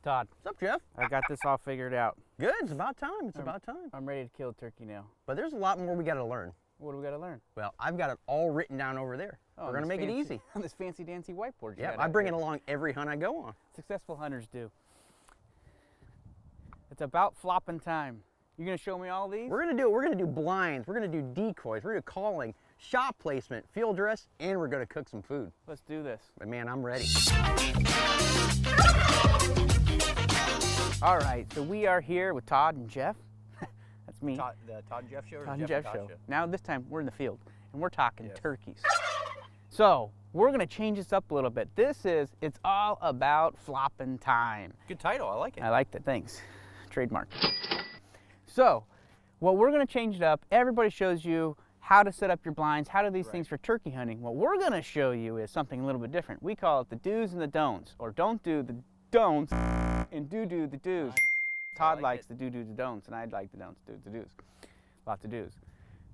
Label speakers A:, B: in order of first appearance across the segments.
A: Todd.
B: What's up, Jeff?
A: I got this all figured out.
B: Good, it's about time. It's about time.
A: I'm ready to kill a turkey now.
B: But there's a lot more we got to learn.
A: What do we got to learn?
B: Well, I've got it all written down over there.
A: Oh,
B: we're going to make it easy.
A: On this fancy dancy whiteboard.
B: Yeah, I bring it along every hunt I go on.
A: Successful hunters do. It's about flopping time. You're going to show me all these?
B: We're going to do blinds, we're going to do decoys, we're going to do calling, shot placement, field dress, and we're going to cook some food.
A: Let's do this.
B: But man, I'm ready.
A: All right, so we are here with Todd and Jeff. That's me.
C: The Todd and Jeff show? Or
A: Todd and Jeff show.
C: show?
A: Now this time we're in the field and we're talking
C: Yes.
A: turkeys. So we're going to change this up a little bit. It's all about flopping time.
C: Good title, I like it.
A: I like that, thanks. Trademark. So, what we're going to change it up. Everybody shows you how to set up your blinds, how to do these things for turkey hunting. What we're going to show you is something a little bit different. We call it the do's and the don'ts, or don't do the don'ts and do the do's. Todd likes the do the don'ts, and I'd like the don'ts, do the do's. Lots of do's.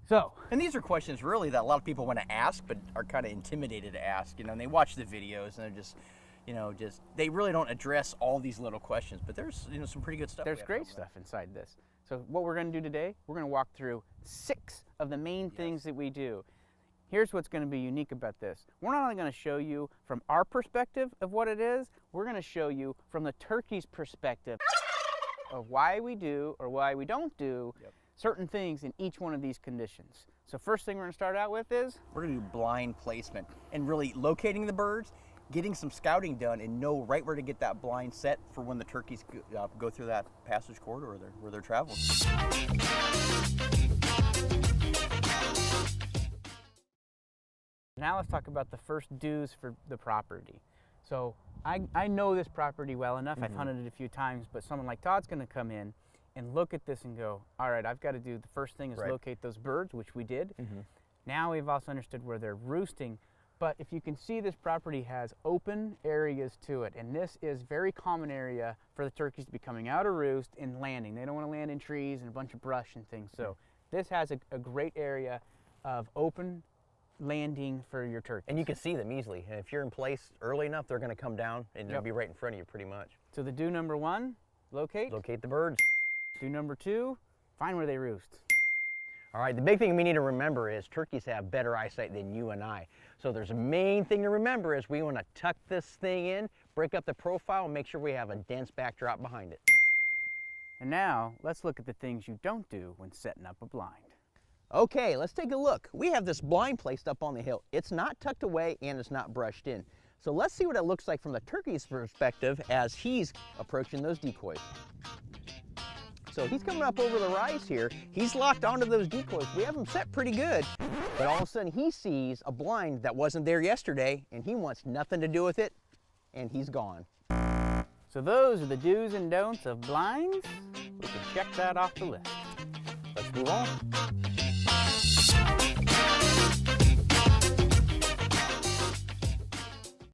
A: So,
C: And these are questions really that a lot of people want to ask, but are kind of intimidated to ask. You know, and they watch the videos and they're just, they really don't address all these little questions. But there's, some pretty good stuff.
A: there's great stuff inside this. So what we're going to do today, we're going to walk through 6 of the main things that we do. Here's what's going to be unique about this. We're not only going to show you from our perspective of what it is, we're going to show you from the turkey's perspective of why we do or why we don't do certain things in each one of these conditions. So first thing we're going to start out with is
C: We're going to do blind placement and really locating the birds, getting some scouting done, and know right where to get that blind set for when the turkeys go through that passage corridor where they're traveling.
A: Now let's talk about the first do's for the property. So I know this property well enough. I've hunted it a few times, but someone like Todd's going to come in and look at this and go, all right, I've got to do the first thing is locate those birds, which we did. Now we've also understood where they're roosting. But if you can see, this property has open areas to it, and this is a very common area for the turkeys to be coming out of roost and landing. They don't want to land in trees and a bunch of brush and things. So this has a great area of open landing for your turkeys.
B: And you can see them easily. And if you're in place early enough, they're going to come down and they'll be right in front of you pretty much.
A: So the do number 1, locate.
B: Locate the birds.
A: Do number 2, find where they roost.
B: All right, the big thing we need to remember is turkeys have better eyesight than you and I. So there's a main thing to remember is we want to tuck this thing in, break up the profile, and make sure we have a dense backdrop behind it.
A: And now let's look at the things you don't do when setting up a blind.
B: Okay, let's take a look. We have this blind placed up on the hill. It's not tucked away and it's not brushed in. So let's see what it looks like from the turkey's perspective as he's approaching those decoys. So he's coming up over the rise here. He's locked onto those decoys. We have them set pretty good, but all of a sudden he sees a blind that wasn't there yesterday and he wants nothing to do with it, and he's gone.
A: So those are the do's and don'ts of blinds. We can check that off the list.
B: Let's move on.